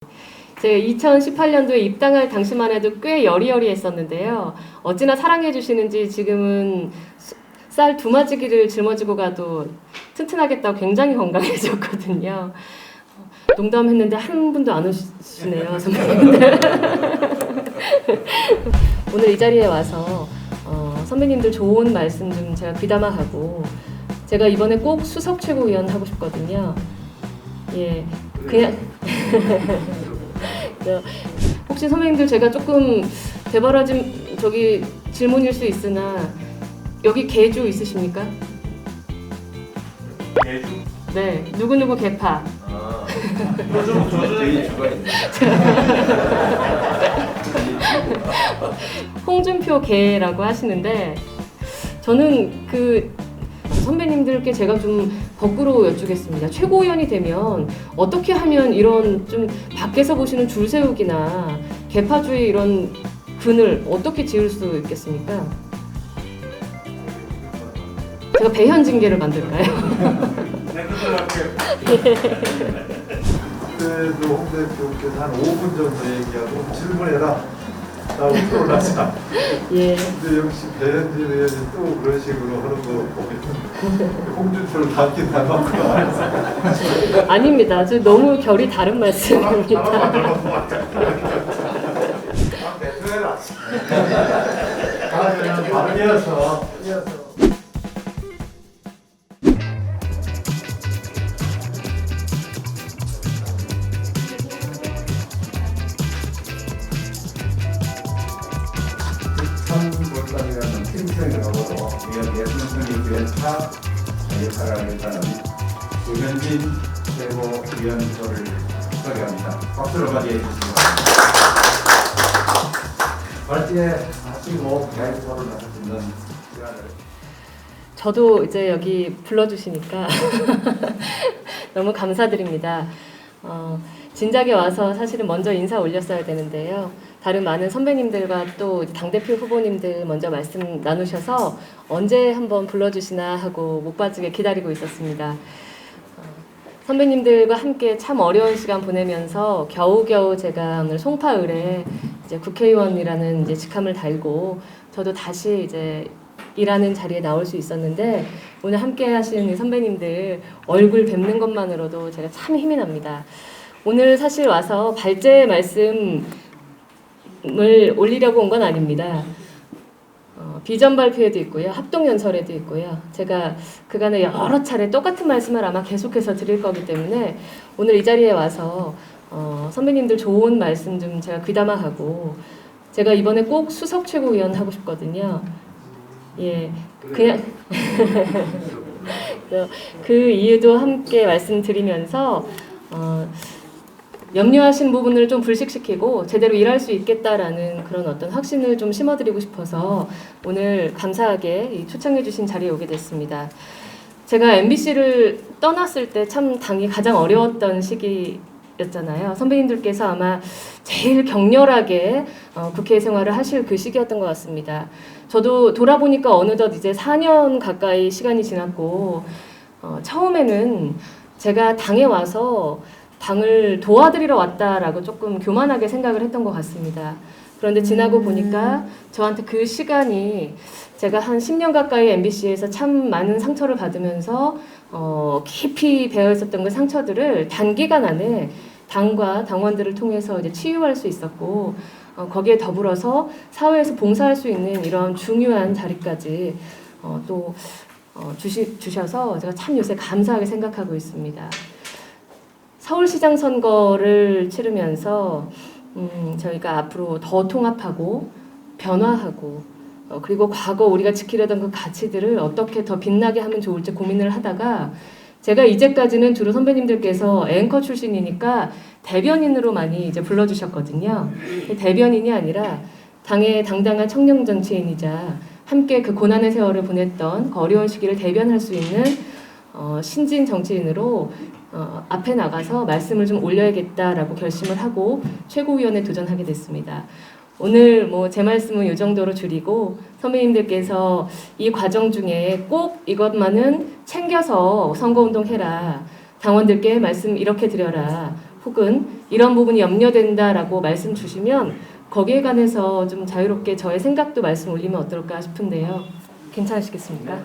제가 2018년도에 입당할 당시만 해도 꽤 여리여리했었는데요. 어찌나 사랑해 주시는지 지금은 쌀 2마지기를 짊어지고 가도 튼튼하겠다고 굉장히 건강해졌거든요. 농담했는데 한 분도 안 오시네요, 선배님들. 오늘 이 자리에 와서 선배님들 좋은 말씀 좀 제가 귀담아가고, 제가 이번에 꼭 수석 최고위원 하고 싶거든요. 예, 그냥 혹시 선배님들 제가 조금 대바라진 질문일 수 있으나 여기 개주 있으십니까? 개주? 네, 누구누구 개파. 저는 주가 있네. 홍준표 개라고 하시는데, 저는 그 선배님들께 제가 좀 거꾸로 여쭈겠습니다. 최고위원이 되면 어떻게 하면 이런 좀 밖에서 보시는 줄 세우기나 개파주의 이런 근을 어떻게 지을 수 있겠습니까? 제가 배현진계를 만들까요? 네, 그렇게 그때도 홍 대표께서 한 5분 정도 얘기하고 질문해라 라고 떠올랐어. 예. 근데 역시 배현진 의원이 또 그런 식으로 하는 거 보면 홍준표를 닮긴 닮았구나. 아닙니다. 저 너무 결이 다른 말씀입니다. 대표해라. 그냥 바로 이어서. 천골단이라는 팀생으로 위원 예순순위 위원차 역할을 하겠다는 유현진 최고위원들을 소개합니다. 박수로 맞이해 주십니다. 말띠에 하시고 대화를 나눌 수 있는 시간을. 저도 이제 여기 불러주시니까 너무 감사드립니다. 진작에 와서 사실은 먼저 인사 올렸어야 되는데요. 다른 많은 선배님들과 또 당대표 후보님들 먼저 말씀 나누셔서 언제 한번 불러주시나 하고 목 빠지게 기다리고 있었습니다. 선배님들과 함께 참 어려운 시간 보내면서 겨우겨우 제가 오늘 송파을에 이제 국회의원이라는 이제 직함을 달고 저도 다시 이제 일하는 자리에 나올 수 있었는데, 오늘 함께 하시는 선배님들 얼굴 뵙는 것만으로도 제가 참 힘이 납니다. 오늘 사실 와서 발제 말씀을 올리려고 온 건 아닙니다. 비전 발표에도 있고요, 합동 연설에도 있고요. 제가 그간에 여러 차례 똑같은 말씀을 아마 계속해서 드릴 거기 때문에 오늘 이 자리에 와서 선배님들 좋은 말씀 좀 제가 귀담아가고, 제가 이번에 꼭 수석 최고위원 하고 싶거든요. 예, 그냥 그 이유도 함께 말씀드리면서 염려하신 부분을 좀 불식시키고 제대로 일할 수 있겠다라는 그런 어떤 확신을 좀 심어드리고 싶어서 오늘 감사하게 이 초청해주신 자리에 오게 됐습니다. 제가 MBC를 떠났을 때 참 당이 가장 어려웠던 시기였잖아요. 선배님들께서 아마 제일 격렬하게 국회 생활을 하실 그 시기였던 것 같습니다. 저도 돌아보니까 어느덧 이제 4년 가까이 시간이 지났고, 처음에는 제가 당에 와서 당을 도와드리러 왔다라고 조금 교만하게 생각을 했던 것 같습니다. 그런데 지나고 보니까 저한테 그 시간이, 제가 한 10년 가까이 MBC에서 참 많은 상처를 받으면서 깊이 배어 있었던 그 상처들을 단기간 안에 당과 당원들을 통해서 이제 치유할 수 있었고, 거기에 더불어서 사회에서 봉사할 수 있는 이런 중요한 자리까지 또 주셔서 제가 참 요새 감사하게 생각하고 있습니다. 서울시장 선거를 치르면서 저희가 앞으로 더 통합하고 변화하고, 그리고 과거 우리가 지키려던 그 가치들을 어떻게 더 빛나게 하면 좋을지 고민을 하다가, 제가 이제까지는 주로 선배님들께서 앵커 출신이니까 대변인으로 많이 이제 불러주셨거든요. 대변인이 아니라 당의 당당한 청년 정치인이자 함께 그 고난의 세월을 보냈던 그 어려운 시기를 대변할 수 있는 신진 정치인으로 앞에 나가서 말씀을 좀 올려야겠다라고 결심을 하고 최고위원에 도전하게 됐습니다. 오늘 뭐 제 말씀은 이 정도로 줄이고, 선배님들께서 이 과정 중에 꼭 이것만은 챙겨서 선거운동 해라, 당원들께 말씀 이렇게 드려라, 혹은 이런 부분이 염려된다라고 말씀 주시면 거기에 관해서 좀 자유롭게 저의 생각도 말씀 올리면 어떨까 싶은데요. 괜찮으시겠습니까?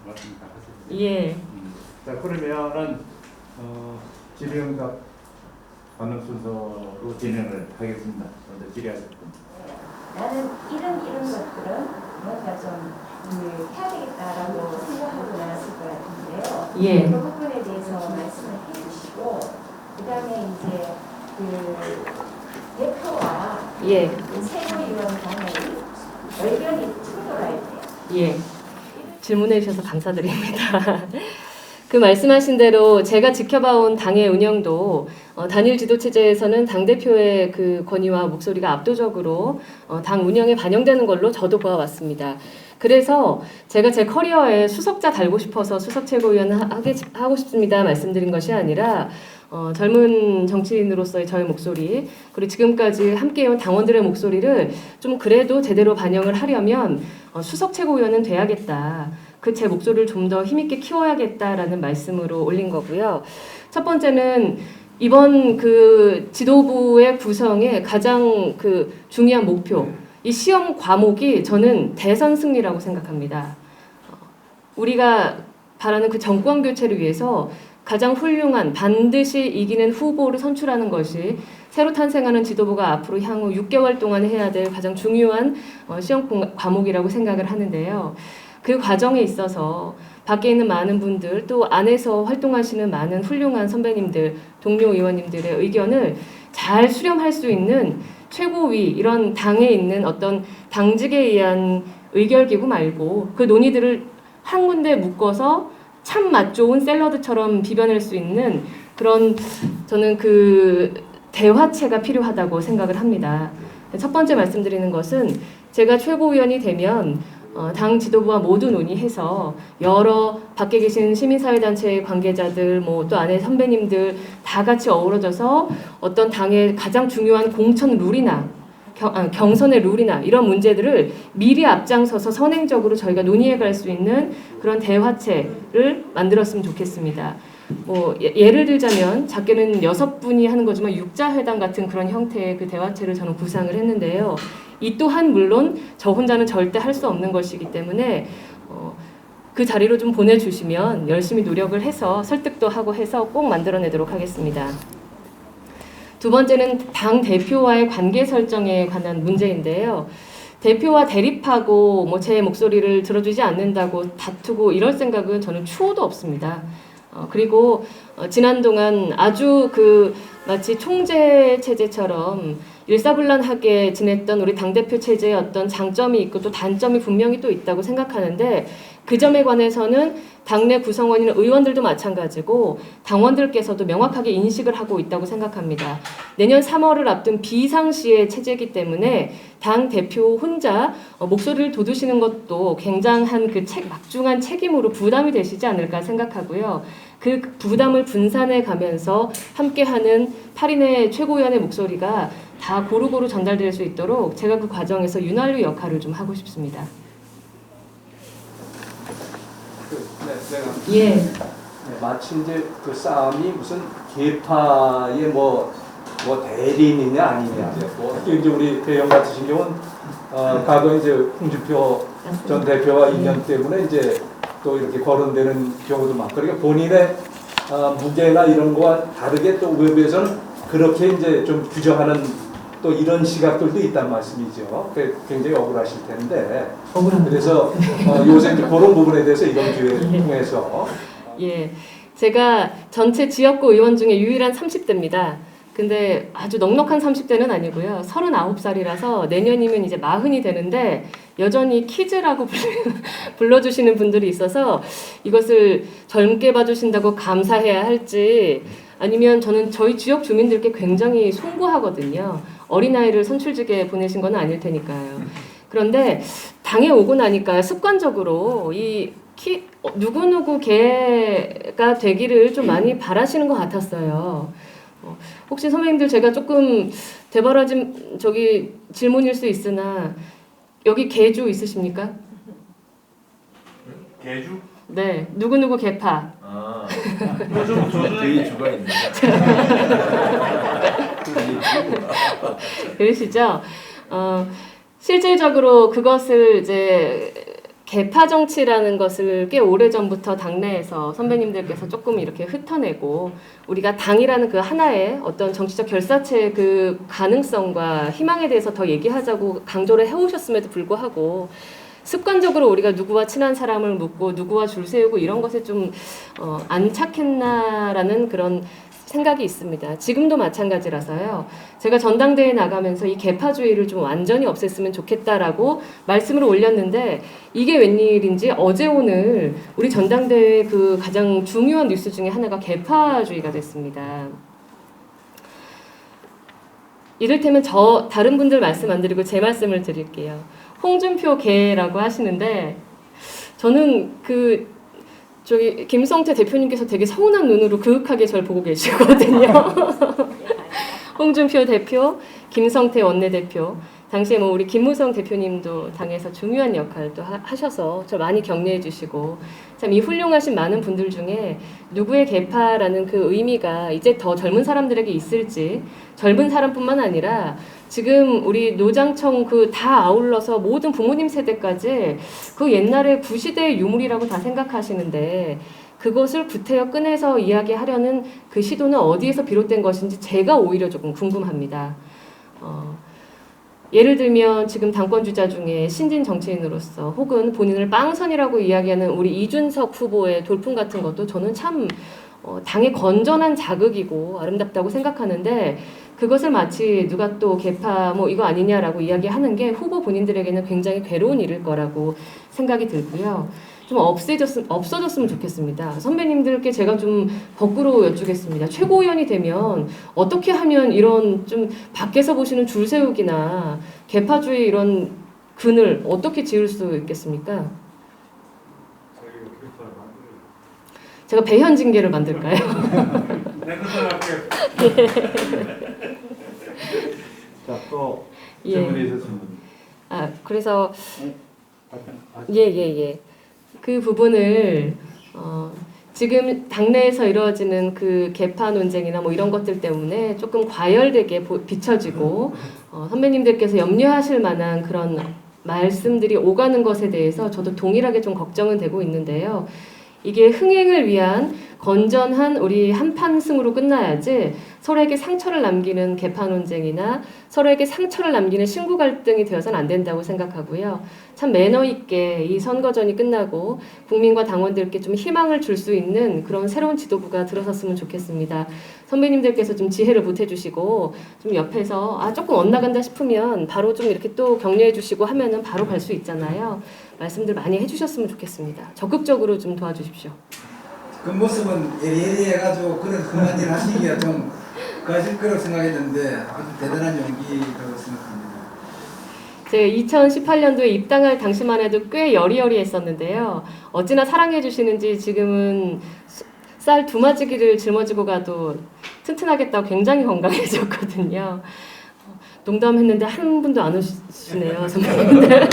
맞습니다. 하세요. 예. 자, 그러면은 질의응답 반응 순서로 진행을 하겠습니다. 먼저 질의하실 분. 나는 이런 것들은 뭔가 좀 해야 되겠다라고 생각하고 나왔을 것 같은데요. 예. 그 부분에 대해서 말씀을 해주시고 그 다음에 이제 그 대표와 예. 그 세무위원 간의 의견이 충돌할 때 예. 질문해 주셔서 감사드립니다. 그 말씀하신 대로 제가 지켜봐온 당의 운영도 단일 지도 체제에서는 당 대표의 그 권위와 목소리가 압도적으로 당 운영에 반영되는 걸로 저도 보아왔습니다. 그래서 제가 제 커리어에 수석자 달고 싶어서 수석 최고위원 하고 싶습니다 말씀드린 것이 아니라 젊은 정치인으로서의 저의 목소리 그리고 지금까지 함께해온 당원들의 목소리를 좀 그래도 제대로 반영을 하려면 수석 최고위원은 돼야겠다. 그 제 목소리를 좀 더 힘있게 키워야겠다라는 말씀으로 올린 거고요. 첫 번째는 이번 그 지도부의 구성의 가장 그 중요한 목표, 이 시험 과목이 저는 대선 승리라고 생각합니다. 우리가 바라는 그 정권 교체를 위해서 가장 훌륭한 반드시 이기는 후보를 선출하는 것이 새로 탄생하는 지도부가 앞으로 향후 6개월 동안 해야 될 가장 중요한 시험 과목이라고 생각을 하는데요. 그 과정에 있어서 밖에 있는 많은 분들 또 안에서 활동하시는 많은 훌륭한 선배님들, 동료 의원님들의 의견을 잘 수렴할 수 있는 최고위 이런 당에 있는 어떤 당직에 의한 의결기구 말고 그 논의들을 한 군데 묶어서 참 맛 좋은 샐러드처럼 비벼낼 수 있는 그런 저는 그 대화체가 필요하다고 생각을 합니다. 첫 번째 말씀드리는 것은 제가 최고위원이 되면 당 지도부와 모두 논의해서 여러 밖에 계신 시민사회단체 관계자들 뭐 또 안에 선배님들 다 같이 어우러져서 어떤 당의 가장 중요한 공천 룰이나 경선의 룰이나 이런 문제들을 미리 앞장서서 선행적으로 저희가 논의해 갈 수 있는 그런 대화체를 만들었으면 좋겠습니다. 뭐 예를 들자면 작게는 6분이 하는 거지만 육자회담 같은 그런 형태의 그 대화체를 저는 구상을 했는데요. 이 또한 물론 저 혼자는 절대 할 수 없는 것이기 때문에 그 자리로 좀 보내주시면 열심히 노력을 해서 설득도 하고 해서 꼭 만들어내도록 하겠습니다. 두 번째는 당 대표와의 관계 설정에 관한 문제인데요. 대표와 대립하고 뭐 제 목소리를 들어주지 않는다고 다투고 이럴 생각은 저는 추호도 없습니다. 그리고 지난 동안 아주 그 마치 총재 체제처럼 일사불란하게 지냈던 우리 당대표 체제의 어떤 장점이 있고 또 단점이 분명히 또 있다고 생각하는데 그 점에 관해서는 당내 구성원인 의원들도 마찬가지고 당원들께서도 명확하게 인식을 하고 있다고 생각합니다. 내년 3월을 앞둔 비상시의 체제이기 때문에 당 대표 혼자 목소리를 돋우시는 것도 굉장한 그 막중한 책임으로 부담이 되시지 않을까 생각하고요. 그 부담을 분산해 가면서 함께하는 8인의 최고위원의 목소리가 다 고루고루 전달될 수 있도록 제가 그 과정에서 윤활유 역할을 좀 하고 싶습니다. 예. 네, 마치 이제 그 싸움이 무슨 계파의 뭐 대리인이냐 아니냐. 특히 이제 우리 대형 같으신 경우는 과거 이제 홍준표 전 대표와 인연 때문에 이제 또 이렇게 거론되는 경우도 많고, 그러니까 본인의 무게나 이런 거와 다르게 또 외부에서는 그렇게 이제 좀 규정하는 또 이런 시각들도 있단 말씀이죠. 굉장히 억울하실 텐데. 그래서 요새 이제 그런 부분에 대해서 이번 기회를 통해서 예, 제가 전체 지역구 의원 중에 유일한 30대입니다. 근데 아주 넉넉한 30대는 아니고요. 39살이라서 내년이면 이제 40이 되는데 여전히 키즈라고 불러주시는 분들이 있어서 이것을 젊게 봐주신다고 감사해야 할지 아니면 저는 저희 지역 주민들께 굉장히 송구하거든요. 어린아이를 선출직에 보내신 건 아닐 테니까요. 그런데 당에 오고 나니까 습관적으로 이 누구누구 개가 되기를 좀 많이 바라시는 것 같았어요. 혹시 선배님들 제가 조금 대바라진 질문일 수 있으나 여기 개주 있으십니까? 개주? 네, 누구누구 개파. 요즘 뒤에 조준에 주가 있는데. 그러시죠? 실질적으로 그것을 이제 개파 정치라는 것을 꽤 오래전부터 당내에서 선배님들께서 조금 이렇게 흩어내고 우리가 당이라는 그 하나의 어떤 정치적 결사체의 그 가능성과 희망에 대해서 더 얘기하자고 강조를 해오셨음에도 불구하고 습관적으로 우리가 누구와 친한 사람을 묻고 누구와 줄 세우고 이런 것에 좀 안착했나라는 그런 생각이 있습니다. 지금도 마찬가지라서요. 제가 전당대회에 나가면서 이 개파주의를 좀 완전히 없앴으면 좋겠다라고 말씀을 올렸는데 이게 웬일인지 어제 오늘 우리 전당대회 그 가장 중요한 뉴스 중에 하나가 개파주의가 됐습니다. 이를테면 다른 분들 말씀 안 드리고 제 말씀을 드릴게요. 홍준표 개라고 하시는데 저는 저기 김성태 대표님께서 되게 서운한 눈으로 그윽하게 저를 보고 계시거든요. 홍준표 대표, 김성태 원내대표, 당시에 뭐 우리 김무성 대표님도 당에서 중요한 역할도 하셔서 저 많이 격려해 주시고 참 이 훌륭하신 많은 분들 중에 누구의 개파라는 그 의미가 이제 더 젊은 사람들에게 있을지 젊은 사람뿐만 아니라 지금 우리 노장청 그 다 아울러서 모든 부모님 세대까지 그 옛날의 구시대의 유물이라고 다 생각하시는데 그것을 구태여 꺼내서 이야기하려는 그 시도는 어디에서 비롯된 것인지 제가 오히려 조금 궁금합니다. 예를 들면 지금 당권 주자 중에 신진 정치인으로서 혹은 본인을 빵선이라고 이야기하는 우리 이준석 후보의 돌풍 같은 것도 저는 참 당의 건전한 자극이고 아름답다고 생각하는데 그것을 마치 누가 또 개파 뭐 이거 아니냐라고 이야기하는 게 후보 본인들에게는 굉장히 괴로운 일일 거라고 생각이 들고요. 좀 없어졌으면 좋겠습니다. 선배님들께 제가 좀 거꾸로 여쭈겠습니다. 최고위원이 되면 어떻게 하면 이런 좀 밖에서 보시는 줄 세우기나 개파주의 이런 근을 어떻게 지을 수 있겠습니까? 제가 배현징계를 만들까요? 내 것을 할게. 자, 또 예. 질문이 있으신 분. 그래서 예. 그 부분을 지금 당내에서 이루어지는 그 개파 논쟁이나 뭐 이런 것들 때문에 조금 과열되게 비춰지고 선배님들께서 염려하실 만한 그런 말씀들이 오가는 것에 대해서 저도 동일하게 좀 걱정은 되고 있는데요. 이게 흥행을 위한 건전한 우리 한판승으로 끝나야지 서로에게 상처를 남기는 개파 논쟁이나 서로에게 상처를 남기는 신구 갈등이 되어서는 안 된다고 생각하고요. 참 매너 있게 이 선거전이 끝나고 국민과 당원들께 좀 희망을 줄 수 있는 그런 새로운 지도부가 들어섰으면 좋겠습니다. 선배님들께서 좀 지혜를 보태주시고 좀 옆에서 조금 엇나간다 싶으면 바로 좀 이렇게 또 격려해 주시고 하면은 바로 갈 수 있잖아요. 말씀들 많이 해주셨으면 좋겠습니다. 적극적으로 좀 도와주십시오. 그 모습은 예리해가지고 그런 일 하시기가 좀 거실 거라고 생각했는데 아주 대단한 용기라고 생각합니다. 제가 2018년도에 입당할 당시만 해도 꽤 여리여리했었는데요. 어찌나 사랑해 주시는지 지금은 쌀 2마지기를 짊어지고 가도 튼튼하겠다고 굉장히 건강해졌거든요. 농담했는데 한 분도 안 오시네요, 선배님들.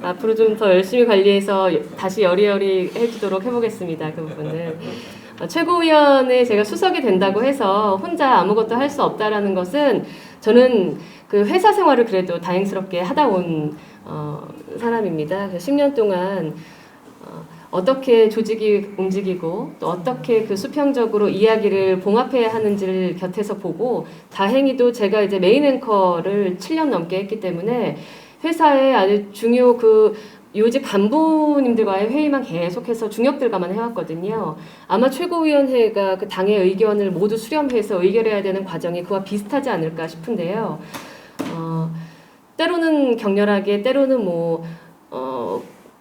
앞으로 좀 더 열심히 관리해서 다시 여리여리 해주도록 해보겠습니다. 그 부분을. 최고위원회 제가 수석이 된다고 해서 혼자 아무것도 할 수 없다라는 것은 저는 그 회사 생활을 그래도 다행스럽게 하다 온 사람입니다. 10년 동안 어떻게 조직이 움직이고 또 어떻게 그 수평적으로 이야기를 봉합해야 하는지를 곁에서 보고 다행히도 제가 이제 메인 앵커를 7년 넘게 했기 때문에 회사의 아주 중요 요직 간부님들과의 회의만 계속해서 중역들과만 해왔거든요. 아마 최고위원회가 그 당의 의견을 모두 수렴해서 의결해야 되는 과정이 그와 비슷하지 않을까 싶은데요. 때로는 격렬하게, 때로는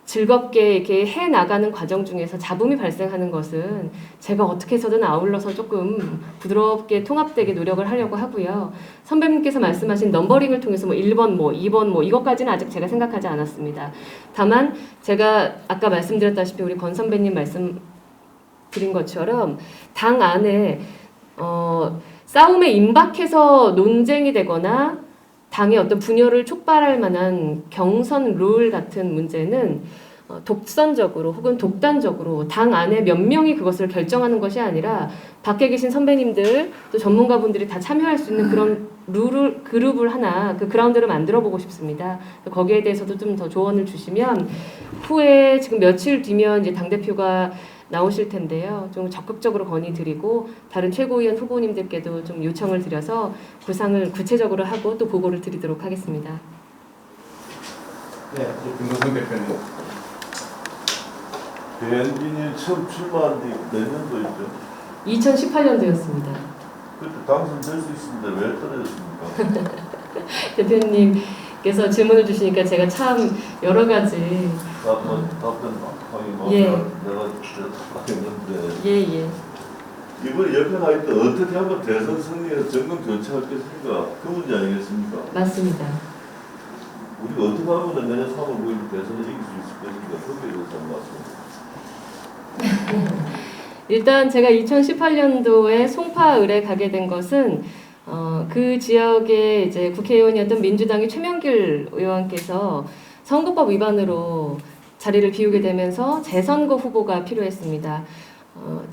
즐겁게 이렇게 해 나가는 과정 중에서 잡음이 발생하는 것은 제가 어떻게 해서든 아울러서 조금 부드럽게 통합되게 노력을 하려고 하고요. 선배님께서 말씀하신 넘버링을 통해서 1번, 2번, 이것까지는 아직 제가 생각하지 않았습니다. 다만 제가 아까 말씀드렸다시피 우리 권 선배님 말씀 드린 것처럼 당 안에 싸움에 임박해서 논쟁이 되거나 당의 어떤 분열을 촉발할 만한 경선 룰 같은 문제는 독선적으로 혹은 독단적으로 당 안에 몇 명이 그것을 결정하는 것이 아니라 밖에 계신 선배님들 또 전문가분들이 다 참여할 수 있는 그런 그룹을 하나 그 그라운드를 만들어 보고 싶습니다. 거기에 대해서도 좀 더 조언을 주시면 후에 지금 며칠 뒤면 이제 당대표가 나오실 텐데요. 좀 적극적으로 건의드리고 다른 최고위원 후보님들께도 좀 요청을 드려서 구상을 구체적으로 하고 또 보고를 드리도록 하겠습니다. 네, 김동선 대표님. 배현진이 처음 출마한 지 몇 년도였죠? 2018년도였습니다. 그때 당선될 수 있었는데 왜 떨어졌습니까? 대표님께서 질문을 주시니까 제가 참 여러 가지 답변하기 예. 내가 했는데 예. 이번에 옆에 가 있던 어떻게 하면 대선 승리에 정권 교체하겠습니까? 그 문제 아니겠습니까? 맞습니다. 우리가 어떻게 하면 내년 3월 5일 대선을 이길 수 있을 것인가 거기에 대해서 한번 말씀드립니다. 일단 제가 2018년도에 송파을에 가게 된 것은 그 지역에 이제 국회의원이었던 민주당의 최명길 의원께서 선거법 위반으로 자리를 비우게 되면서 재선거 후보가 필요했습니다.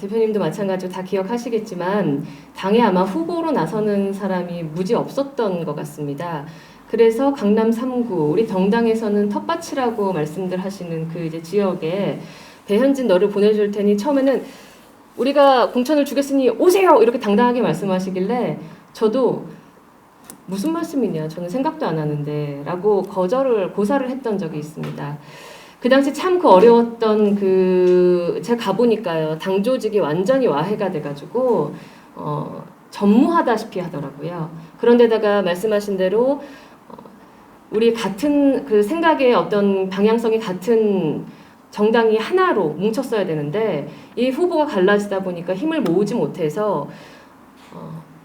대표님도 마찬가지로 다 기억하시겠지만 당에 아마 후보로 나서는 사람이 무지 없었던 것 같습니다. 그래서 강남 3구 우리 정당에서는 텃밭이라고 말씀들 하시는 그 이제 지역에 배현진 너를 보내줄 테니 처음에는 우리가 공천을 주겠으니 오세요 이렇게 당당하게 말씀하시길래 저도 무슨 말씀이냐 저는 생각도 안 하는데 라고 고사를 했던 적이 있습니다. 그 당시 참 그 어려웠던 제가 가보니까요 당 조직이 완전히 와해가 돼가지고 전무하다시피 하더라고요. 그런데다가 말씀하신 대로 우리 같은 그 생각의 어떤 방향성이 같은 정당이 하나로 뭉쳤어야 되는데 이 후보가 갈라지다 보니까 힘을 모으지 못해서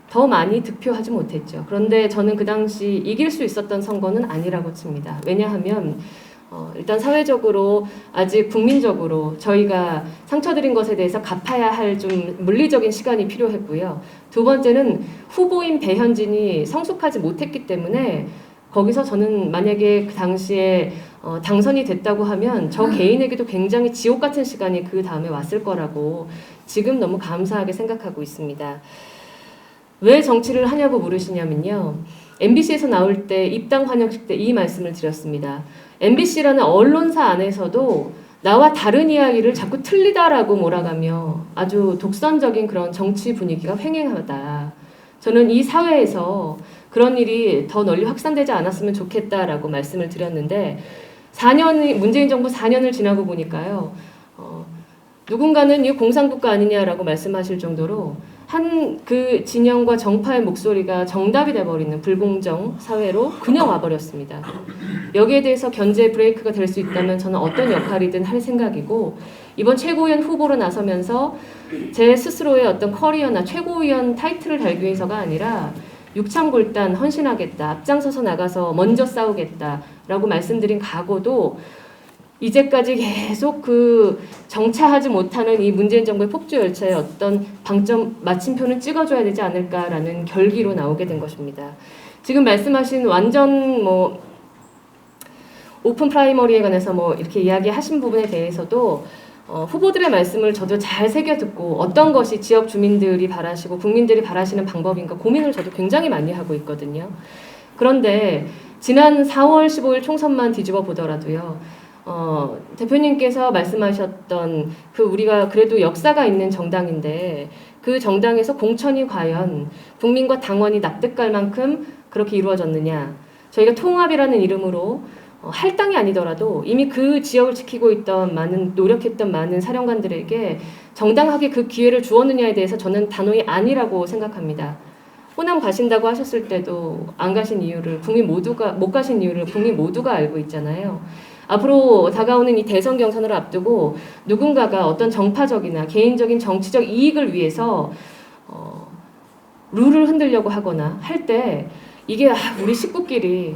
더 많이 득표하지 못했죠. 그런데 저는 그 당시 이길 수 있었던 선거는 아니라고 칩니다. 왜냐하면 일단 사회적으로 아직 국민적으로 저희가 상처드린 것에 대해서 갚아야 할 좀 물리적인 시간이 필요했고요. 두 번째는 후보인 배현진이 성숙하지 못했기 때문에 거기서 저는 만약에 그 당시에 당선이 됐다고 하면 저 개인에게도 굉장히 지옥 같은 시간이 그 다음에 왔을 거라고 지금 너무 감사하게 생각하고 있습니다. 왜 정치를 하냐고 물으시냐면요. MBC에서 나올 때 입당 환영식 때 이 말씀을 드렸습니다. MBC라는 언론사 안에서도 나와 다른 이야기를 자꾸 틀리다라고 몰아가며 아주 독선적인 그런 정치 분위기가 횡행하다. 저는 이 사회에서 그런 일이 더 널리 확산되지 않았으면 좋겠다라고 말씀을 드렸는데 문재인 정부 4년을 지나고 보니까요. 누군가는 이 공산국가 아니냐라고 말씀하실 정도로 그 진영과 정파의 목소리가 정답이 돼버리는 불공정 사회로 그냥 와버렸습니다. 여기에 대해서 견제 브레이크가 될 수 있다면 저는 어떤 역할이든 할 생각이고 이번 최고위원 후보로 나서면서 제 스스로의 어떤 커리어나 최고위원 타이틀을 달기 위해서가 아니라 육창골단 헌신하겠다, 앞장서서 나가서 먼저 싸우겠다라고 말씀드린 각오도 이제까지 계속 그 정차하지 못하는 이 문재인 정부의 폭주 열차의 어떤 방점 마침표는 찍어줘야 되지 않을까라는 결기로 나오게 된 것입니다. 지금 말씀하신 완전 오픈 프라이머리에 관해서 이렇게 이야기하신 부분에 대해서도 후보들의 말씀을 저도 잘 새겨 듣고 어떤 것이 지역 주민들이 바라시고 국민들이 바라시는 방법인가 고민을 저도 굉장히 많이 하고 있거든요. 그런데 지난 4월 15일 총선만 뒤집어 보더라도요. 대표님께서 말씀하셨던 우리가 그래도 역사가 있는 정당인데 그 정당에서 공천이 과연 국민과 당원이 납득할 만큼 그렇게 이루어졌느냐. 저희가 통합이라는 이름으로 할당이 아니더라도 이미 그 지역을 지키고 있던 노력했던 많은 사령관들에게 정당하게 그 기회를 주었느냐에 대해서 저는 단호히 아니라고 생각합니다. 호남 가신다고 하셨을 때도 안 가신 이유를 못 가신 이유를 국민 모두가 알고 있잖아요. 앞으로 다가오는 이 대선 경선을 앞두고 누군가가 어떤 정파적이나 개인적인 정치적 이익을 위해서 룰을 흔들려고 하거나 할 때 이게 우리 식구끼리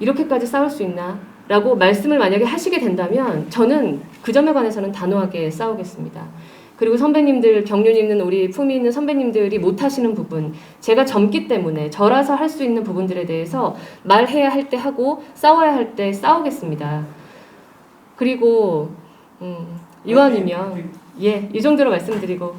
이렇게까지 싸울 수 있나? 라고 말씀을 만약에 하시게 된다면 저는 그 점에 관해서는 단호하게 싸우겠습니다. 그리고 선배님들, 경륜 있는 우리 품위 있는 선배님들이 못하시는 부분, 제가 젊기 때문에 저라서 할 수 있는 부분들에 대해서 말해야 할 때 하고 싸워야 할 때 싸우겠습니다. 그리고 이왕이면 이 정도로 말씀드리고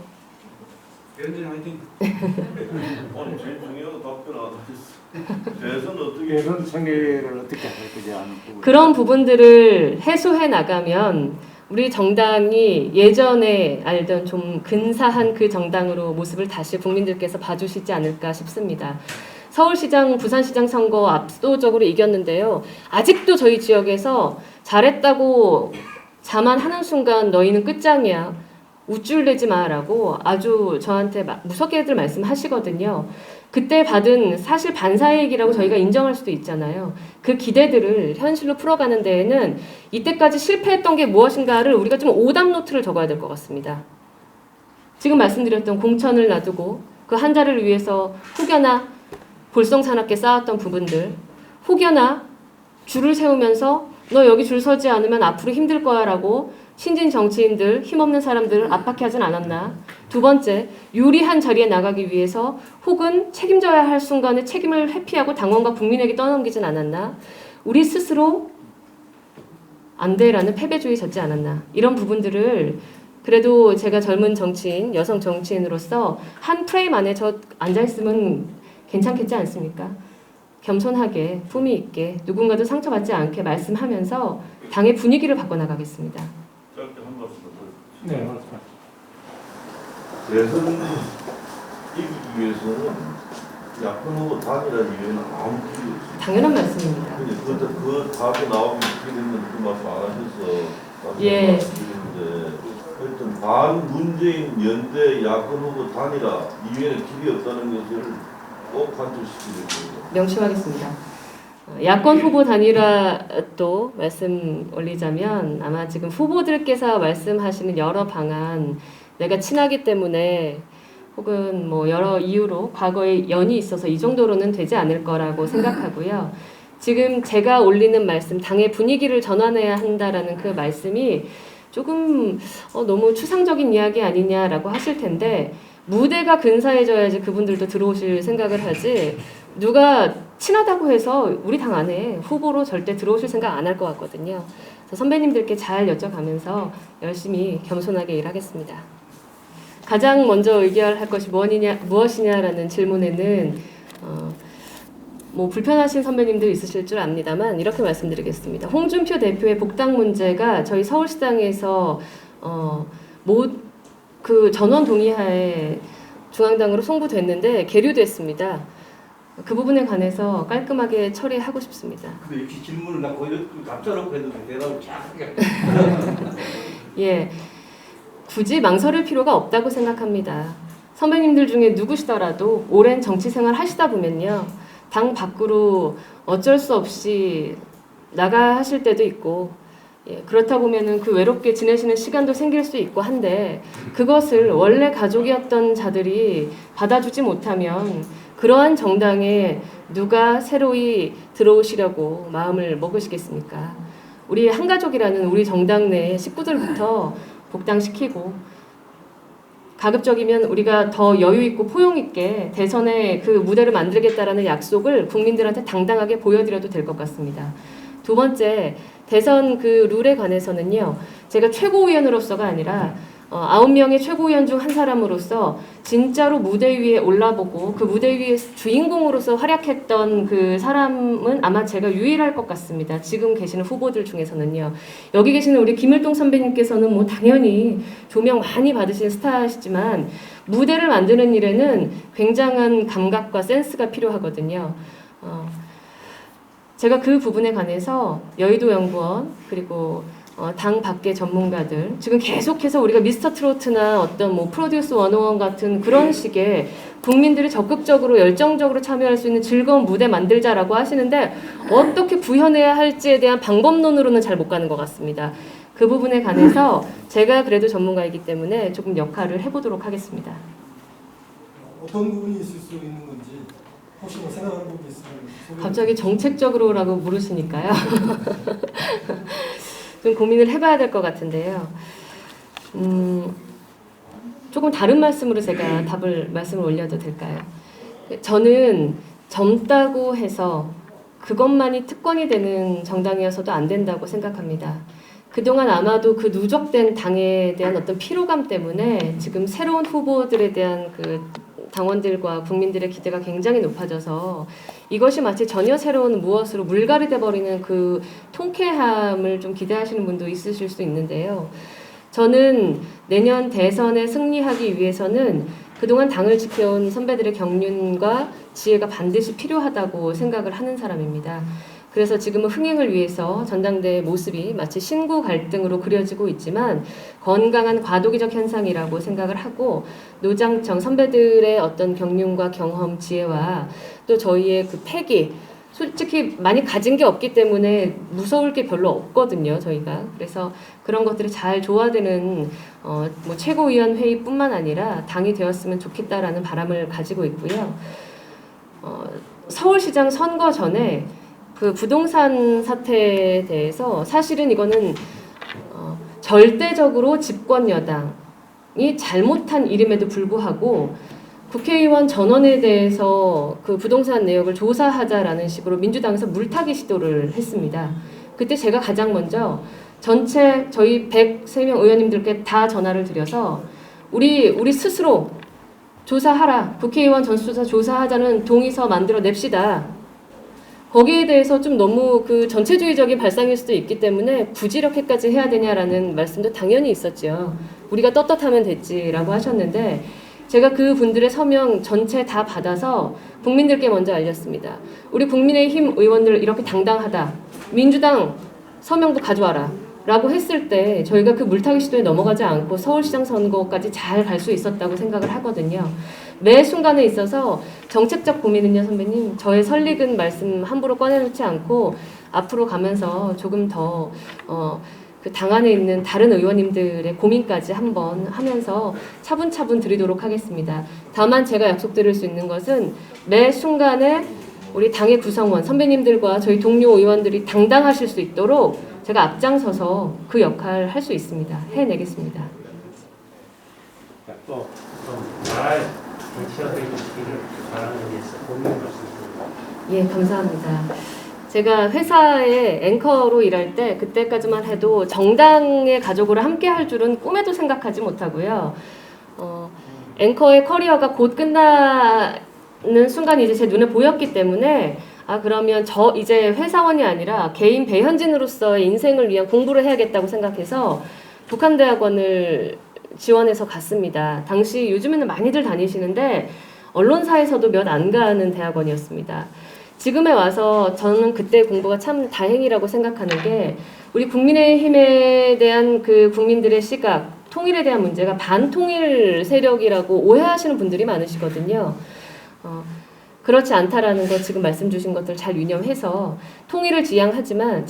연진 화이팅. 아니 제일 중요한 답변 안 하셨어. 대선 어떻게 대선 승리를 어떻게 할 거지 하는 부분. 그런 부분들을 해소해 나가면 우리 정당이 예전에 알던 좀 근사한 그 정당으로 모습을 다시 국민들께서 봐주시지 않을까 싶습니다. 서울시장, 부산시장 선거 압도적으로 이겼는데요. 아직도 저희 지역에서 잘했다고 자만하는 순간 너희는 끝장이야. 우쭐대지 마라고 아주 저한테 무섭게들 말씀하시거든요. 그때 받은 사실 반사이익이라고 저희가 인정할 수도 있잖아요. 그 기대들을 현실로 풀어가는 데에는 이때까지 실패했던 게 무엇인가를 우리가 좀 오답 노트를 적어야 될 것 같습니다. 지금 말씀드렸던 공천을 놔두고 그 한 자리를 위해서 혹여나 볼썽사납게 쌓았던 부분들, 혹여나 줄을 세우면서 너 여기 줄 서지 않으면 앞으로 힘들 거야 라고 신진 정치인들, 힘없는 사람들을 압박하진 않았나. 두 번째, 유리한 자리에 나가기 위해서 혹은 책임져야 할 순간에 책임을 회피하고 당원과 국민에게 떠넘기진 않았나. 우리 스스로 안 돼라는 패배주의 졌지 않았나. 이런 부분들을 그래도 제가 젊은 정치인, 여성 정치인으로서 한 프레임 안에 저 앉아있으면 괜찮겠지 않습니까? 겸손하게, 품위 있게, 누군가도 상처받지 않게 말씀하면서 당의 분위기를 바꿔나가겠습니다. 짧게 한 말씀 더. 네, 맞습니다. 대선 이기기 위해서는 야권 후보 단일화 이외에는 아무 길이 없습니다. 당연한 말씀입니다. 근데 그 답이 나오면 어떻게 됐는지 그 말씀 안 하셔서 예. 말씀드리는데 하여튼 반문재인 연대 야권 후보 단일화 이외에는 길이 없다는 것을 꼭 관철시키겠습니다. 명심하겠습니다. 야권 후보 단일화도 말씀 올리자면 아마 지금 후보들께서 말씀하시는 여러 방안 내가 친하기 때문에 혹은 뭐 여러 이유로 과거에 연이 있어서 이 정도로는 되지 않을 거라고 생각하고요. 지금 제가 올리는 말씀, 당의 분위기를 전환해야 한다라는 그 말씀이 조금 너무 추상적인 이야기 아니냐라고 하실 텐데 무대가 근사해져야지 그분들도 들어오실 생각을 하지 누가 친하다고 해서 우리 당 안에 후보로 절대 들어오실 생각 안 할 것 같거든요. 그래서 선배님들께 잘 여쭤가면서 열심히 겸손하게 일하겠습니다. 가장 먼저 의결할 것이 무엇이냐라는 질문에는 뭐 불편하신 선배님들 있으실 줄 압니다만 이렇게 말씀드리겠습니다. 홍준표 대표의 복당 문제가 저희 서울시당에서 그 전원 동의하에 중앙당으로 송부됐는데 계류됐습니다. 그 부분에 관해서 깔끔하게 처리하고 싶습니다. 근데 이렇게 질문을 나 거의 답변하고 했는데 대답을 잘하게. 예, 굳이 망설일 필요가 없다고 생각합니다. 선배님들 중에 누구시더라도 오랜 정치 생활 하시다 보면요. 당 밖으로 어쩔 수 없이 나가 하실 때도 있고 그렇다 보면은 그 외롭게 지내시는 시간도 생길 수 있고 한데 그것을 원래 가족이었던 자들이 받아주지 못하면 그러한 정당에 누가 새로이 들어오시려고 마음을 먹으시겠습니까? 우리 한가족이라는 우리 정당 내 식구들부터 복당시키고 가급적이면 우리가 더 여유 있고 포용 있게 대선에 그 무대를 만들겠다라는 약속을 국민들한테 당당하게 보여드려도 될 것 같습니다. 두 번째, 대선 그 룰에 관해서는요. 제가 최고위원으로서가 아니라 9명의 최고위원 중 한 사람으로서 진짜로 무대 위에 올라보고 그 무대 위에 주인공으로서 활약했던 그 사람은 아마 제가 유일할 것 같습니다. 지금 계시는 후보들 중에서는요. 여기 계시는 우리 김일동 선배님께서는 뭐 당연히 조명 많이 받으신 스타시지만 무대를 만드는 일에는 굉장한 감각과 센스가 필요하거든요. 제가 그 부분에 관해서 여의도 연구원 그리고 당 밖의 전문가들 지금 계속해서 우리가 미스터 트로트나 어떤 뭐 프로듀스 101 같은 그런 식의 국민들이 적극적으로 열정적으로 참여할 수 있는 즐거운 무대 만들자라고 하시는데 어떻게 구현해야 할지에 대한 방법론으로는 잘 못 가는 것 같습니다. 그 부분에 관해서 제가 그래도 전문가이기 때문에 조금 역할을 해보도록 하겠습니다. 어떤 부분이 있을 수 있는 건지 혹시 뭐 생각하는 부분이 있으면 갑자기 정책적으로라고 물으시니까요. 좀 고민을 해봐야 될 것 같은데요. 조금 다른 말씀으로 제가 말씀을 올려도 될까요? 저는 젊다고 해서 그것만이 특권이 되는 정당이어서도 안 된다고 생각합니다. 그동안 아마도 그 누적된 당에 대한 어떤 피로감 때문에 지금 새로운 후보들에 대한 그 당원들과 국민들의 기대가 굉장히 높아져서 이것이 마치 전혀 새로운 무엇으로 물갈이 돼버리는 그 통쾌함을 좀 기대하시는 분도 있으실 수 있는데요. 저는 내년 대선에 승리하기 위해서는 그동안 당을 지켜온 선배들의 경륜과 지혜가 반드시 필요하다고 생각을 하는 사람입니다. 그래서 지금은 흥행을 위해서 전당대의 모습이 마치 신구 갈등으로 그려지고 있지만 건강한 과도기적 현상이라고 생각을 하고 노장청 선배들의 어떤 경륜과 경험, 지혜와 또 저희의 그 패기, 솔직히 많이 가진 게 없기 때문에 무서울 게 별로 없거든요, 저희가. 그래서 그런 것들이 잘 조화되는 뭐 최고위원 회의뿐만 아니라 당이 되었으면 좋겠다라는 바람을 가지고 있고요. 서울시장 선거 전에 그 부동산 사태에 대해서 사실은 이거는 절대적으로 집권 여당이 잘못한 일임에도 불구하고 국회의원 전원에 대해서 그 부동산 내역을 조사하자라는 식으로 민주당에서 물타기 시도를 했습니다. 그때 제가 가장 먼저 전체 저희 103명 의원님들께 다 전화를 드려서 우리 스스로 조사하라. 국회의원 전수조사 조사하자는 동의서 만들어 냅시다. 거기에 대해서 좀 너무 그 전체주의적인 발상일 수도 있기 때문에 굳이 이렇게까지 해야 되냐라는 말씀도 당연히 있었죠. 우리가 떳떳하면 됐지라고 하셨는데 제가 그 분들의 서명 전체 다 받아서 국민들께 먼저 알렸습니다. 우리 국민의힘 의원들 이렇게 당당하다. 민주당 서명도 가져와라. 라고 했을 때 저희가 그 물타기 시도에 넘어가지 않고 서울시장 선거까지 잘 갈 수 있었다고 생각을 하거든요. 매 순간에 있어서 정책적 고민은요, 선배님, 저의 설익은 말씀 함부로 꺼내놓지 않고 앞으로 가면서 조금 더 그 당 안에 있는 다른 의원님들의 고민까지 한번 하면서 차분차분 드리도록 하겠습니다. 다만 제가 약속드릴 수 있는 것은 매 순간에 우리 당의 구성원, 선배님들과 저희 동료 의원들이 당당하실 수 있도록 제가 앞장서서 그 역할을 할 수 있습니다. 해내겠습니다. 잘 정치화되고 있기를 바라는 위해서 본인 말씀드립니다. 예, 감사합니다. 제가 회사에 앵커로 일할 때 그때까지만 해도 정당의 가족으로 함께 할 줄은 꿈에도 생각하지 못하고요. 앵커의 커리어가 곧 끝나는 순간이 이제 제 눈에 보였기 때문에 그러면 저 이제 회사원이 아니라 개인 배현진으로서의 인생을 위한 공부를 해야겠다고 생각해서 북한대학원을 지원해서 갔습니다. 당시 요즘에는 많이들 다니시는데 언론사에서도 몇 안 가는 대학원이었습니다. 지금에 와서 저는 그때 공부가 참 다행이라고 생각하는 게 우리 국민의힘에 대한 그 국민들의 시각, 통일에 대한 문제가 반통일 세력이라고 오해하시는 분들이 많으시거든요. 그렇지 않다라는 것 지금 말씀 주신 것들 잘 유념해서 통일을 지향하지만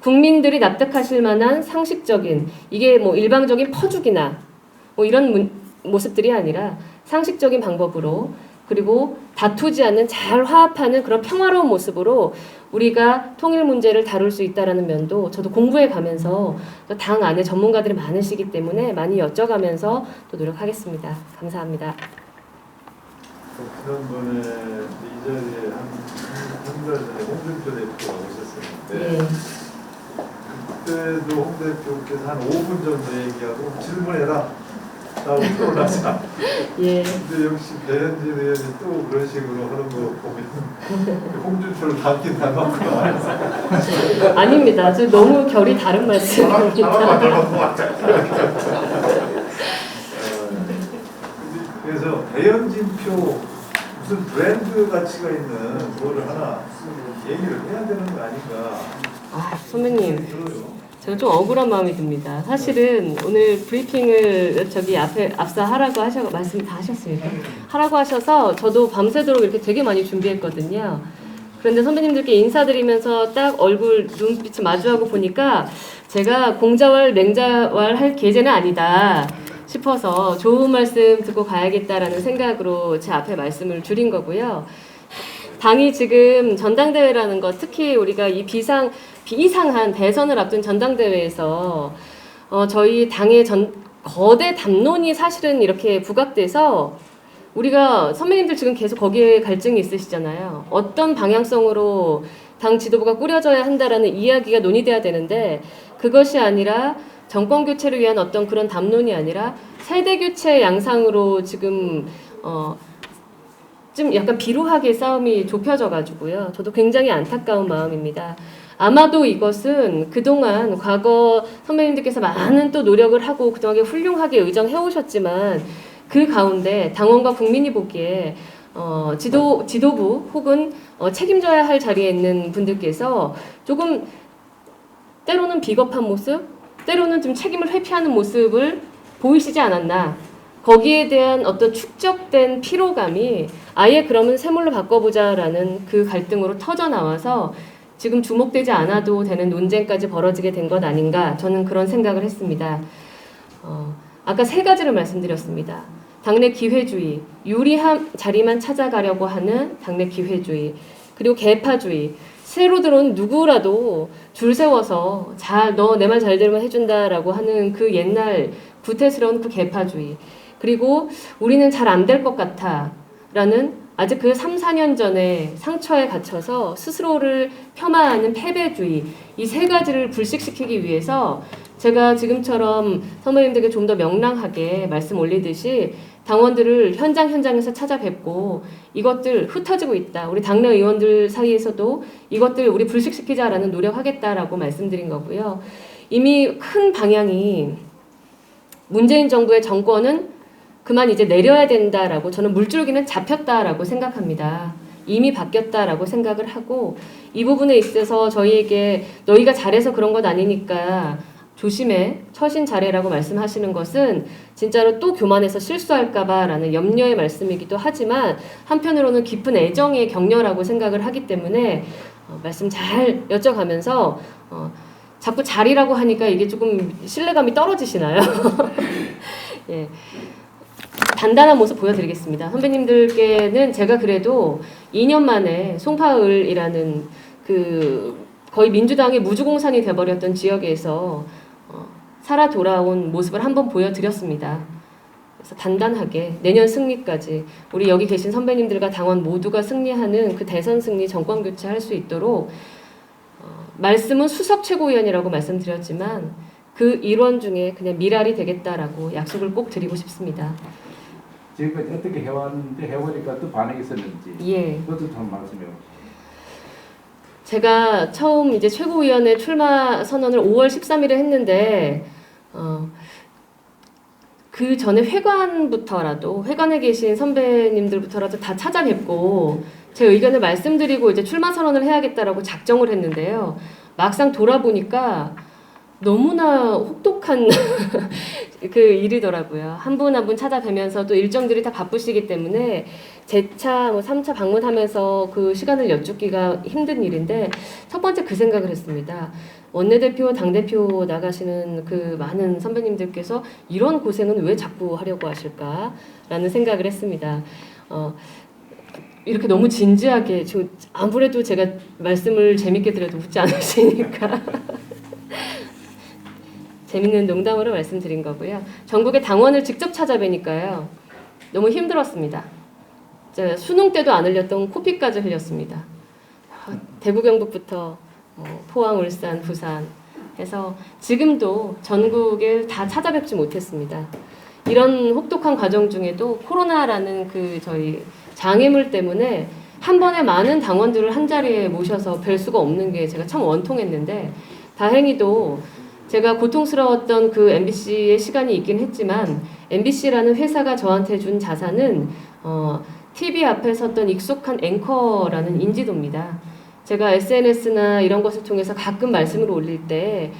국민들이 납득하실 만한 상식적인 이게 뭐 일방적인 퍼주기나 뭐 이런 모습들이 아니라 상식적인 방법으로 그리고 다투지 않는 잘 화합하는 그런 평화로운 모습으로 우리가 통일 문제를 다룰 수 있다라는 면도 저도 공부해 가면서 또 당 안에 전문가들이 많으시기 때문에 많이 여쭤가면서 또 노력하겠습니다. 감사합니다. 지난번에 이 자리에 한 달 전에 홍준표 대표가 오셨었는데 예. 그때도 홍 대표께서 한 5분 정도 얘기하고 질문해라 라고 들어오자. 예. 근데 역시 배현진 의원이 또 그런 식으로 하는 거 보면 홍준표를 닮긴 닮았구나. 아닙니다. 저 너무 결이 다른 말씀입니다. 그래서 배현진표 무슨 브랜드 가치가 있는 뭐를 하나 얘기를 해야 되는 거 아닌가. 선배님. 들어요. 제가 좀 억울한 마음이 듭니다. 사실은 오늘 브리핑을 저기 앞서 하라고 말씀 다 하셨습니까? 하라고 하셔서 저도 밤새도록 이렇게 되게 많이 준비했거든요. 그런데 선배님들께 인사드리면서 딱 얼굴 눈빛을 마주하고 보니까 제가 공자왈 맹자왈 할 계제는 아니다 싶어서 좋은 말씀 듣고 가야겠다라는 생각으로 제 앞에 말씀을 줄인 거고요. 당이 지금 전당대회라는 것, 특히 우리가 이 비이상한 대선을 앞둔 전당대회에서 저희 당의 거대 담론이 사실은 이렇게 부각돼서 우리가 선배님들 지금 계속 거기에 갈증이 있으시잖아요. 어떤 방향성으로 당 지도부가 꾸려져야 한다라는 이야기가 논의돼야 되는데 그것이 아니라 정권 교체를 위한 어떤 그런 담론이 아니라 세대 교체 양상으로 지금 좀 약간 비루하게 싸움이 좁혀져 가지고요. 저도 굉장히 안타까운 마음입니다. 아마도 이것은 그동안 과거 선배님들께서 많은 또 노력을 하고 그동안 훌륭하게 의정해 오셨지만 그 가운데 당원과 국민이 보기에 지도부 혹은 책임져야 할 자리에 있는 분들께서 조금 때로는 비겁한 모습, 때로는 좀 책임을 회피하는 모습을 보이시지 않았나. 거기에 대한 어떤 축적된 피로감이 아예 그러면 새물로 바꿔보자라는 그 갈등으로 터져 나와서 지금 주목되지 않아도 되는 논쟁까지 벌어지게 된 것 아닌가, 저는 그런 생각을 했습니다. 아까 세 가지를 말씀드렸습니다. 당내 기회주의, 유리한 자리만 찾아가려고 하는 당내 기회주의, 그리고 계파주의, 새로 들어온 누구라도 줄 세워서 너 내 말 잘 들으면 해준다라고 하는 그 옛날 구태스러운 그 계파주의, 그리고 우리는 잘 안 될 것 같아 라는 아직 그 3, 4년 전에 상처에 갇혀서 스스로를 폄하하는 패배주의, 이 세 가지를 불식시키기 위해서 제가 지금처럼 선배님들에게 좀 더 명랑하게 말씀 올리듯이 당원들을 현장에서 찾아뵙고 이것들 흩어지고 있다. 우리 당내 의원들 사이에서도 이것들 우리 불식시키자라는 노력하겠다라고 말씀드린 거고요. 이미 큰 방향이 문재인 정부의 정권은 그만 이제 내려야 된다라고, 저는 물줄기는 잡혔다라고 생각합니다. 이미 바뀌었다라고 생각을 하고, 이 부분에 있어서 저희에게 너희가 잘해서 그런 것 아니니까 조심해, 처신 잘해라고 말씀하시는 것은 진짜로 또 교만해서 실수할까봐라는 염려의 말씀이기도 하지만 한편으로는 깊은 애정의 격려라고 생각을 하기 때문에 말씀 잘 여쭤가면서 자꾸 잘이라고 하니까 이게 조금 신뢰감이 떨어지시나요? 예. 단단한 모습 보여드리겠습니다. 선배님들께는 제가 그래도 2년 만에 송파을이라는 그 거의 민주당의 무주공산이 돼버렸던 지역에서 살아 돌아온 모습을 한번 보여드렸습니다. 그래서 단단하게 내년 승리까지 우리 여기 계신 선배님들과 당원 모두가 승리하는 그 대선 승리 정권 교체할 수 있도록 말씀은 수석 최고위원이라고 말씀드렸지만 그 일원 중에 그냥 미랄이 되겠다라고 약속을 꼭 드리고 싶습니다. 지금까지 어떻게 해왔는데 해보니까 또 반응이 있었는지 예. 그것도 좀 말씀해 주세요. 제가 처음 이제 최고위원회 출마 선언을 5월 13일에 했는데 그 전에 회관에 계신 선배님들부터라도 다 찾아뵙고 제 의견을 말씀드리고 이제 출마 선언을 해야겠다라고 작정을 했는데요. 막상 돌아보니까 너무나 혹독한 그 일이더라고요. 한 분 한 분 찾아뵈면서 또 일정들이 다 바쁘시기 때문에 재차 3차 방문하면서 그 시간을 여쭙기가 힘든 일인데 첫 번째 그 생각을 했습니다. 원내대표, 당대표 나가시는 그 많은 선배님들께서 이런 고생은 왜 자꾸 하려고 하실까라는 생각을 했습니다. 이렇게 너무 진지하게, 아무래도 제가 말씀을 재밌게 드려도 웃지 않으시니까 재밌는 농담으로 말씀드린 거고요. 전국의 당원을 직접 찾아뵈니까요. 너무 힘들었습니다. 제가 수능 때도 안 흘렸던 코피까지 흘렸습니다. 대구 경북부터 포항, 울산, 부산 해서 지금도 전국을 다 찾아뵙지 못했습니다. 이런 혹독한 과정 중에도 코로나라는 그 저희 장애물 때문에 한 번에 많은 당원들을 한 자리에 모셔서 뵐 수가 없는 게 제가 참 원통했는데 다행히도 제가 고통스러웠던 그 MBC의 시간이 있긴 했지만 MBC라는 회사가 저한테 준 자산은 TV 앞에 섰던 익숙한 앵커라는 인지도입니다. 제가 SNS나 이런 것을 통해서 가끔 말씀을 올릴 때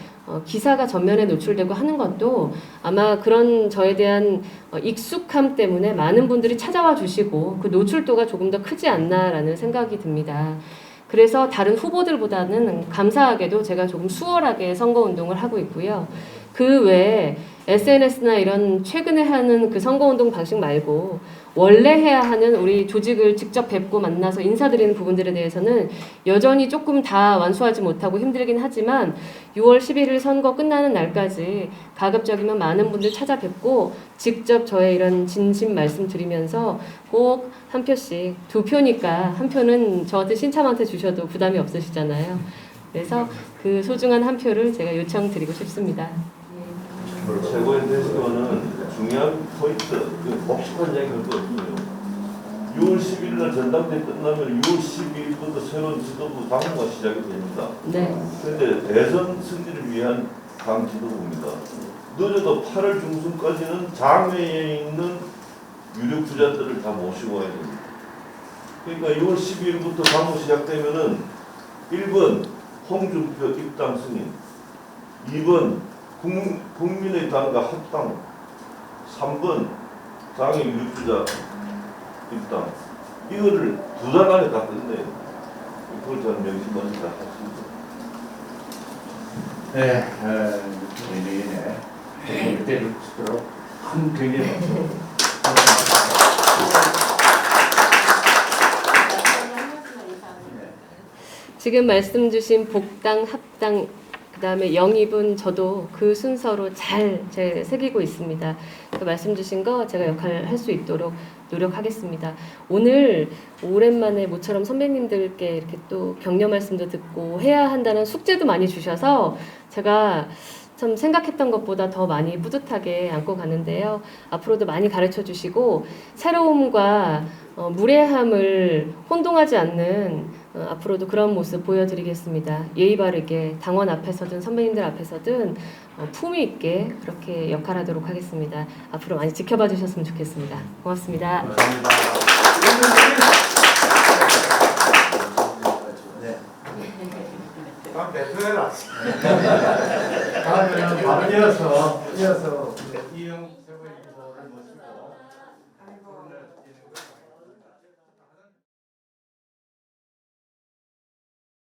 기사가 전면에 노출되고 하는 것도 아마 그런 저에 대한 익숙함 때문에 많은 분들이 찾아와 주시고 그 노출도가 조금 더 크지 않나라는 생각이 듭니다. 그래서 다른 후보들보다는 감사하게도 제가 조금 수월하게 선거운동을 하고 있고요. 그 외에 SNS나 이런 최근에 하는 그 선거운동 방식 말고 원래 해야 하는 우리 조직을 직접 뵙고 만나서 인사드리는 부분들에 대해서는 여전히 조금 다 완수하지 못하고 힘들긴 하지만 6월 11일 선거 끝나는 날까지 가급적이면 많은 분들 찾아뵙고 직접 저의 이런 진심 말씀드리면서 꼭 한 표씩, 2표니까 한 표는 저한테 신참한테 주셔도 부담이 없으시잖아요. 그래서 그 소중한 한 표를 제가 요청드리고 싶습니다. 최고의 대표는 중요한 포인트, 그 복잡한 얘기 할 거 없어요. 6월 10일 날 전당대 끝나면 6월 12일부터 새로운 지도부 당무가 시작이 됩니다. 네. 그런데 대선 승리를 위한 당 지도부입니다. 늦어도 8월 중순까지는 장외에 있는 유력 주자들을 다 모시고 와야 됩니다. 그러니까 6월 12일부터 당무 시작되면은 1번 홍준표 입당 승인, 2번 국민의당과 합당, 3번 장애 유력주자 입당. 이거를 2달 안에 다 끝내요. 그걸 저는 명심하지 다 했습니다. 네, 내년에 그때를 치도록 큰 굉장히 지금 말씀 주신 복당, 합당, 그다음에 영입은 저도 그 순서로 잘 새기고 있습니다. 그 말씀 주신 거 제가 역할을 할 수 있도록 노력하겠습니다. 오늘 오랜만에 모처럼 선배님들께 이렇게 또 격려 말씀도 듣고 해야 한다는 숙제도 많이 주셔서 제가 참 생각했던 것보다 더 많이 뿌듯하게 안고 가는데요. 앞으로도 많이 가르쳐 주시고 새로움과 무례함을 혼동하지 않는 앞으로도 그런 모습 보여드리겠습니다. 예의 바르게 당원 앞에서든 선배님들 앞에서든 품위 있게 그렇게 역할하도록 하겠습니다. 앞으로 많이 지켜봐 주셨으면 좋겠습니다. 고맙습니다. 대표해라. 다음에는 바로 이어서